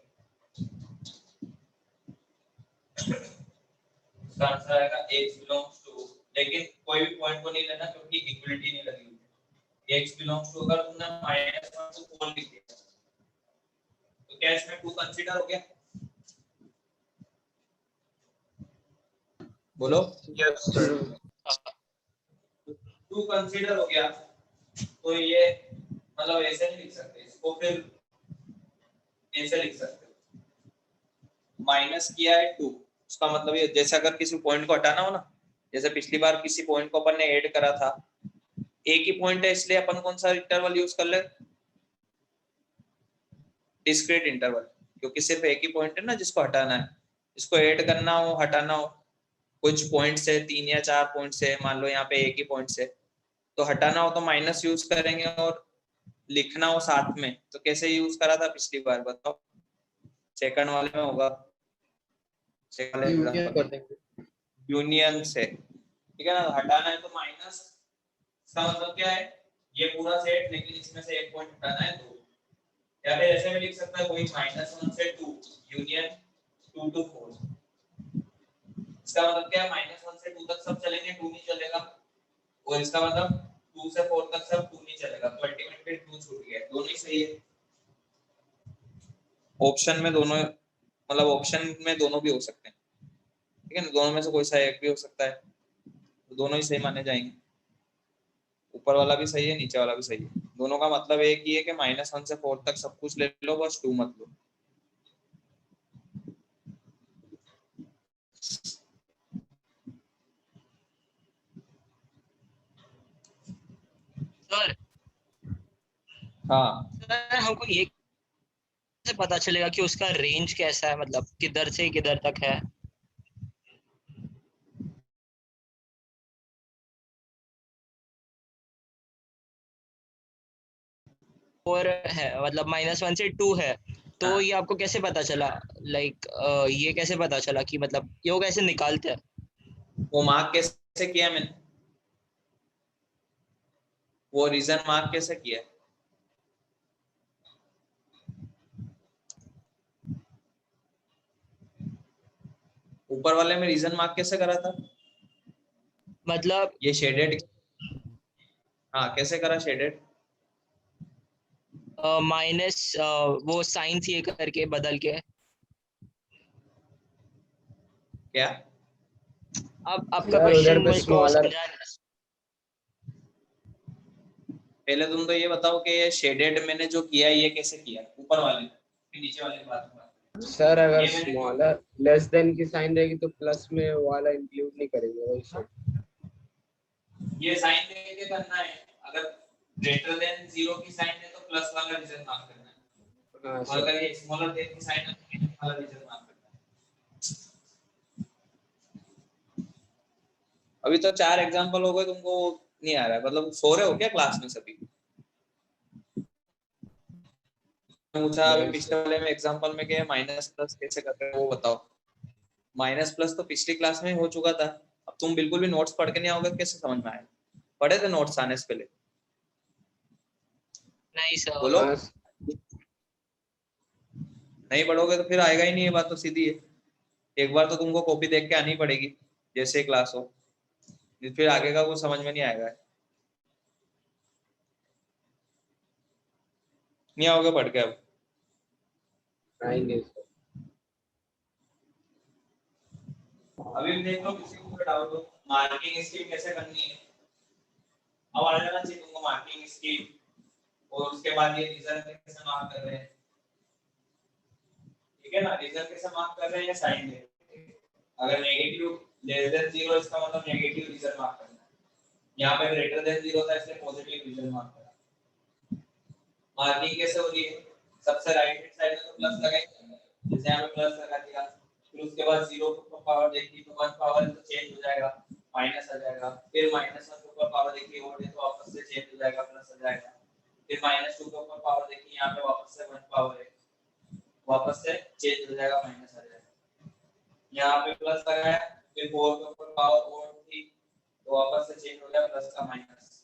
इसका आंसर आएगा x belongs to, लेकिन कोई भी पॉइंट को नहीं लेना क्योंकि इक्वलिटी नहीं लगी हुई है। x belongs to अगर तुमने -1 को 4 लिख दिया तो क्या इसमें 2 कंसीडर हो गया? बोलो।
Yes sir.
2 कंसीडर हो गया तो ये मतलब ऐसे नहीं लिख सकते इसको, फिर ऐसे लिख सकते हो, माइनस किया है 2, उसका मतलब ये जैसे अगर किसी पॉइंट को हटाना हो ना, जैसे पिछली बार किसी पॉइंट को अपन ने ऐड करा था, एक ही पॉइंट है इसलिए अपन कौन सा इंटरवल यूज कर ले? डिस्क्रीट इंटरवल, क्योंकि सिर्फ एक ही पॉइंट है ना जिसको हटाना है। इसको ऐड करना हो हटाना हो, कुछ पॉइंट से 3 या 4 पॉइंट से, मान लो यहाँ पे एक ही पॉइंट से, तो हटाना हो तो माइनस यूज करेंगे, और लिखना हो साथ में तो कैसे यूज करा था पिछली बार बताओ? सेकंड वाले में होगा, यूनियन से, ठीक है ना। हटाना है तो माइनस, इसका मतलब क्या है? ये पूरा सेट, लेकिन इसमें से एक पॉइंट हटाना है 2, या फिर ऐसे भी लिख सकता है कोई -1 से 2 यूनियन 2 to 4। इसका मतलब क्या है? -1 से 2 तक सब चलेंगे, 2 नहीं चलेगा, और इसका मतलब 2 से 4 तक सब 2 नहीं चलेगा, तो अल्टीमेटली 2 छूट गया। दोनों ही सही है ऑप्शन में, दोनों मतलब ऑप्शन में दोनों भी हो सकते हैं, ठीक है ना। दोनों में से कोई सा एक भी हो सकता है, तो दोनों ही सही माने जाएंगे। ऊपर वाला भी सही है, नीचे वाला भी सही है, दोनों का मतलब एक ही है कि -1 से 4 तक सब कुछ ले लो, बस 2 मत लो।
सर
हाँ,
सर हमको ये कैसे पता चलेगा कि उसका रेंज कैसा है, मतलब किधर से किधर तक है? और है मतलब -1 से 2 है, तो
हाँ।
ये आपको कैसे पता चला? लाइक ये कैसे पता चला कि मतलब ये वो कैसे निकालते हैं?
वो मार्क कैसे कैसे किया मैंने, वो रीजन मार्क कैसे किया? ऊपर वाले में रीजन मार्क कैसे करा था?
मतलब
ये शेडेड, हाँ कैसे करा शेडेड?
माइनस वो साइन ये करके बदल के।
क्या?
अब आपका
सर उधर
क्वेश्चन
पे
मेरे को
स्मॉलर,
समझा नहीं।
पहले तुम तो ये बताओ कि ये शेडेड मैंने जो किया ये कैसे किया, ऊपर वाले फिर नीचे वाले की बात करो।
सर अगर
ये मैंने
स्मॉलर लेस देन की साइन रहेगी तो प्लस में वाला इंक्लूड नहीं करेंगे, वही सर।
ये साइन लेके करना है, अगर ग्रेटर देन 0 की साइन है तो प्लस वाला रीजन मार्क करना है,
हाँ
और
सर।
अगर ये स्मॉलर देन की साइन है तो माइनस वाला रीजन मार्क करना है। अभी तो 4 एग्जांपल हो गए, तुमको नहीं आ रहा है, मतलब सो रहे हो क्या क्लास में सभी? पूछा अभी
नहीं
पिछले
सर।
वाले में एग्जांपल में क्या माइनस प्लस कैसे करते हैं वो बताओ। माइनस प्लस तो पिछली क्लास में हो चुका था, अब तुम बिल्कुल भी नोट्स पढ़ के नहीं आओगे, कैसे समझ में आए? पढ़े थे नोट्स आने से पहले?
नहीं सर।
बोलो।
हाँ
नहीं पढ़ोगे तो फिर आएगा ही नहीं, ये बात तो सीधी है। एक बार तो तुमको कॉपी देख के आनी पड़ेगी जैसे क्लास हो, फिर आगे का कुछ समझ में नहीं आएगा। नहीं आओगे पढ़ के अब?
आएंगे सर।
अभी देख लो किसी को डाउट हो, मार्किंग स्कीम कैसे करनी है, अब आ जाना चाहिए तुमको मार्किंग स्कीम, और उसके बाद ये रीजन कैसे मार्क कर रहे हैं, ठीक है ना? रीजन कैसे मार्क कर रहे हैं, साइन दे, अगर नेगेटिव लेस देन 0 इसका मतलब नेगेटिव रीजन मार्क करना है, यहाँ पे ग्रेटर देन 0 था इसलिए पॉजिटिव रीजन मार्क करा। मार्किंग कैसे हो रही है, सबसे राइट हैंड साइड में तो प्लस लगाएंगे, जैसे यहाँ पे प्लस लगा दिया, फिर उसके बाद 0 के ऊपर पावर देखी तो 1 पावर तो चेंज हो जाएगा, माइनस आ जाएगा, फिर माइनस 1 के ऊपर पावर देखी और ये तो वापस से चेंज हो जाएगा, प्लस आ जाएगा, फिर माइनस 2 के ऊपर पावर देखी, यहाँ पे वापस से 1 पावर है, वापस से चेंज हो जाएगा, माइनस आ जाएगा, यहाँ पे प्लस लगाया, फिर 4 के ऊपर पावर और थी तो वापस से चेंज हो जाएगा, प्लस का माइनस।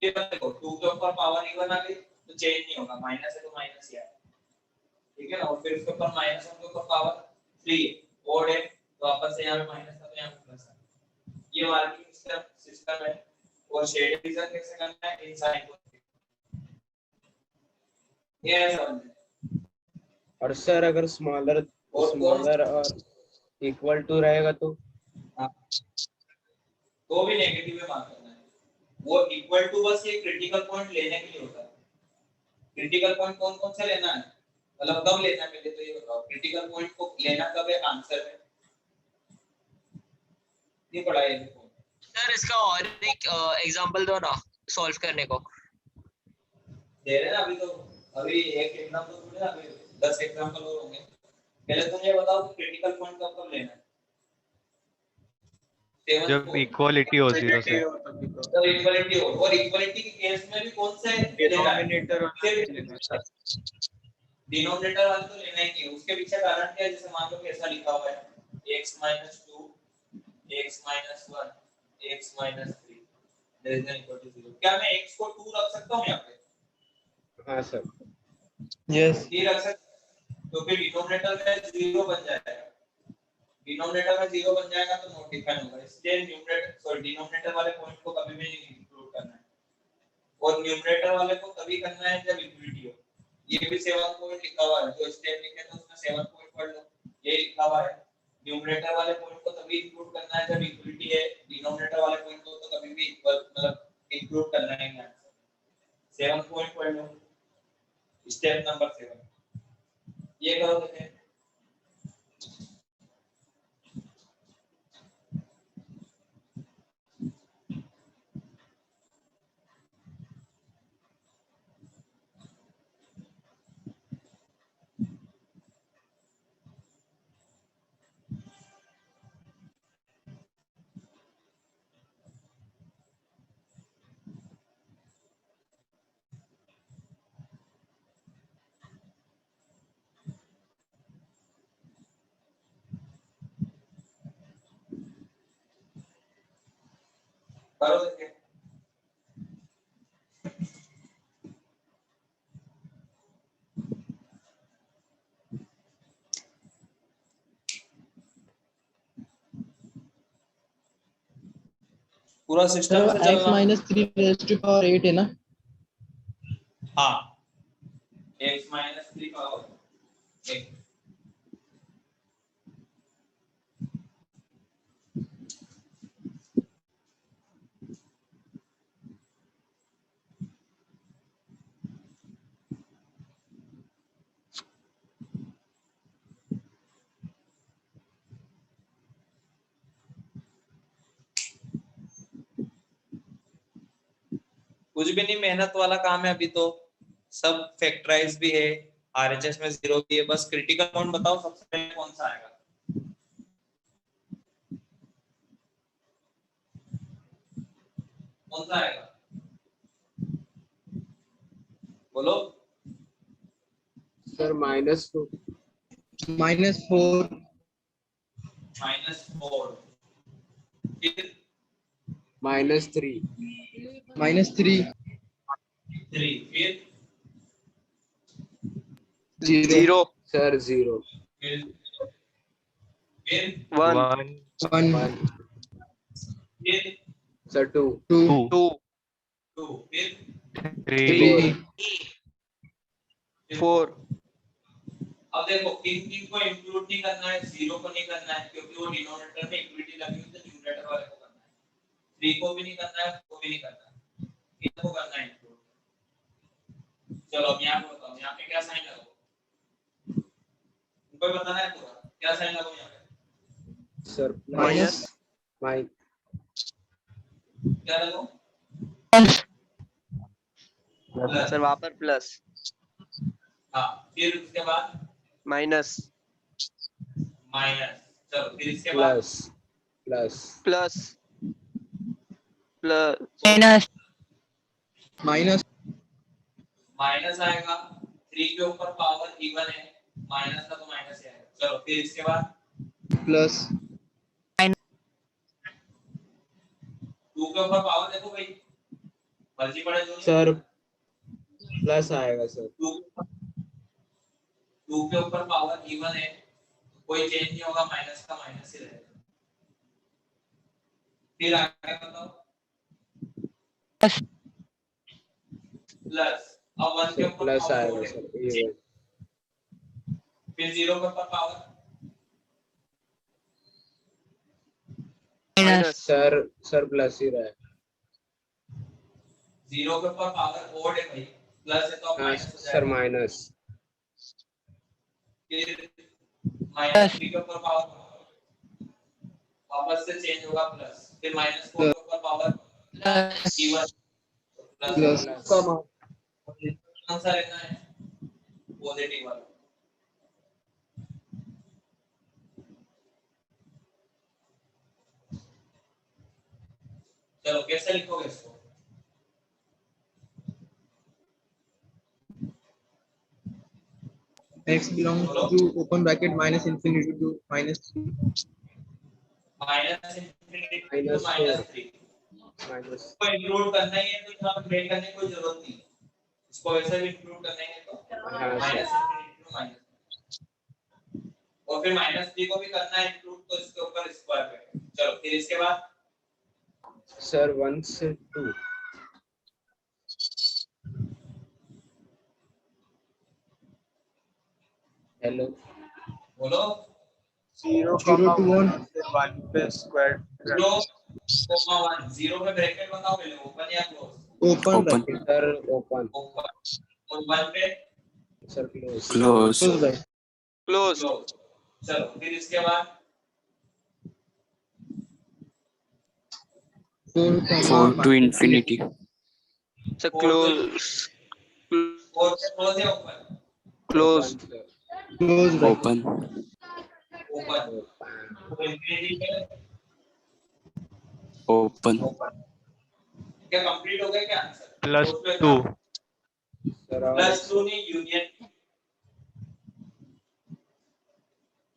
ये देखो 2 के ऊपर पावर इवन आ गई तो चेंज नहीं होगा, माइनस है तो माइनस ही आएगा, ठीक है ना? और फिर उसके ऊपर माइनस 1 के ऊपर पावर 3 और है तो वापस से यहाँ पे माइनस था तो यहाँ पे प्लस आ, ये मार्किंग सिस्टम है। और शेड डिवीजन कैसे करना है, इन साइन को ये है समझ।
और सर अगर स्मॉलर
और
स्मॉलर और इक्वल टू रहेगा तो
हाँ, तो भी नेगेटिव में मार्क करना है, वो इक्वल टू बस ये क्रिटिकल पॉइंट लेने के लिए होता है। क्रिटिकल पॉइंट कौन कौन सा लेना है, मतलब कब लेना है, पहले तो ये बताओ क्रिटिकल पॉइंट को लेना कब है, आंसर है नहीं पढ़ा है देखो।
सर इसका और एक एग्जांपल दो ना सॉल्व करने को।
दे रहे हैं ना अभी तो, अभी एक एग्जांपल तो थोड़ी ना, अभी 10 एग्जांपल और होंगे। पहले तुम ये बताओ कि क्रिटिकल पॉइंट कब कब लेना है,
जब इक्वालिटी हो 0 से।
जब इक्वालिटी हो, और इक्वालिटी के केस में भी कौन से लेना है,
डिनोमिनेटर वाला नहीं लेना सर।
डिनोमिनेटर वाला तो लेना ही नहीं है, उसके पीछे कारण क्या है, जैसे मान लो कि ऐसा लिखा हुआ है x - 2 x - 1 x - 3 less than equal to 0, क्या मैं x को 2 रख सकता हूं यहाँ पे?
हाँ सर।
यस।
ये रख सकते, तो फिर डिनोमिनेटर में 0 बन जाएगा, डिनोमिनेटर में 0 बन जाएगा तो नोट डिफाइन होगा, इसलिए न्यूमरेटर सॉरी डिनोमिनेटर वाले पॉइंट को कभी भी नहीं इंक्लूड करना है, और न्यूमरेटर वाले को तभी करना है जब इक्विलिटी हो। ये भी 7 पॉइंट लिखा हुआ है, जो स्टेप लिखे थे उसमें 7 पॉइंट पढ़ लो, ये लिखा हुआ है न्यूमरेटर वाले पॉइंट को तभी इंक्लूड करना है जब इक्विलिटी है, डिनोमिनेटर वाले पॉइंट को तो कभी भी इक्वल मतलब इंक्लूड करना है नहीं आंसर। 7 पॉइंट पढ़ लो, स्टेप नंबर 7 ये करो देखें। करो देखिए। पूरा सिस्टम से
x
चलना।
minus 3 raised to power 8 है ना?
हाँ, x माइनस 3 पावर 8। कुछ भी नहीं, मेहनत वाला काम है अभी तो। सब फैक्टराइज भी है, आरएचएस में 0 भी है। बस क्रिटिकल पॉइंट बताओ सबसे पहले कौन सा आएगा। कौन सा आएगा बोलो।
सर -2
-4
-4, फिर
-3
-3
3, फिर
0
सर 0
फिर फिर
1
1
1
फिर
सर 2
2
2
2, फिर
3
3 4
अब देखो किन को इंक्लूड नहीं करना है, 0 को नहीं करना है क्योंकि वो डिनोमिनेटर में इक्विटी लगी हुई, तो न्यूमरेटर वाले को करना है। 3 को भी नहीं करना है, 4 को भी नहीं करना है, इनको करना है इंक्लूड। चलो अब यहाँ पे बताओ, यहाँ पे क्या साइन लगाओ, उनको बताना है पूरा क्या साइन लगाओ यहाँ पे।
सर
माइनस
क्या लगाओ, प्लस।
सर वहां पर प्लस
हाँ, फिर उसके बाद
माइनस
माइनस। चलो फिर इसके बाद
plus
plus plus
minus
minus आएगा। 3 के ऊपर पावर इवन है, माइनस का तो माइनस ही आएगा। चलो फिर इसके बाद
प्लस
2 के ऊपर पावर देखो भाई, मर्जी पड़े जो
सर प्लस आएगा सर।
2 के ऊपर पावर इवन है, कोई चेंज नहीं होगा, माइनस का माइनस ही रहेगा। फिर आगे बताओ प्लस। अब 1 के
सर
ऊपर
प्लस
पावर
आएगा
है,
सर इवन।
फिर 0 के ऊपर पावर
माइनस
सर प्लस ही रहेगा।
0 के ऊपर पावर ओड है भाई, प्लस है तो अब
हाँ
माइनस हो
सर
जाएगा।
माइनस।
फिर -3 के ऊपर पावर वापस से चेंज होगा प्लस। फिर -4 के ऊपर पावर इवन
प्लस
प्लस। कौन सा लेना है, पॉजिटिव वाला। चलो कैसे लिखोगे इसको,
x belongs to open bracket minus infinity to -3
-∞ to -3
minus
को इंक्लूड करना ही है, तो यहाँ पे ब्रेक करने की कोई जरूरत नहीं। इसको वैसे भी इंक्लूड करना ही है तो
हाँ सर।
-∞ to माइनस, और फिर -3 को भी करना है इंक्लूड, तो इसके ऊपर स्क्वायर ब्रैकेट। चलो फिर इसके बाद
सर 1 से 2 हेलो
बोलो।
0,
0 to 1
फिर 1 पे स्क्वायर
0, 1 0 में ब्रैकेट बताओ पहले, ओपन या close.
open bracket
sir open.
Open, और 1 पे
sir close.
close bracket
close
close. चलो फिर इसके बाद
4
to infinity.
सर क्लोज
4 से क्लोज या open,
close
close bracket
Open.
Open. तो इंफिनिटी पे
Open.
ओपन। क्या कंप्लीट हो गया क्या आंसर,
+2
सर
+2 नहीं, यूनियन,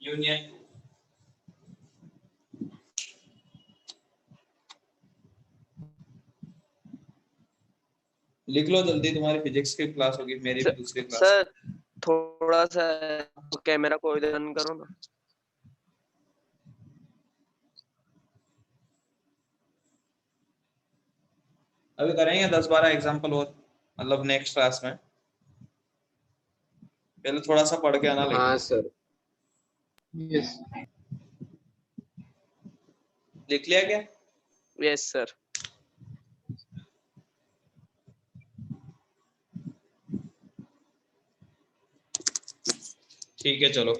यूनियन।
लिख लो जल्दी, तुम्हारी फिजिक्स की क्लास होगी, मेरी भी दूसरी क्लास।
सर थोड़ा सा कैमरा को इधर ऑन करो ना।
अभी करेंगे 10-12 एग्जांपल और, मतलब नेक्स्ट क्लास में। पहले थोड़ा सा पढ़ के आना लेकिन।
हाँ सर।
यस
लिख लिया क्या?
Yes sir.
ठीक है चलो।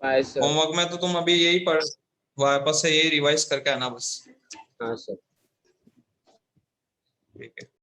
Bye sir.
होमवर्क में तो तुम अभी यही पढ़, वापस से यही रिवाइज करके आना बस।
हाँ सर।
ठीक है।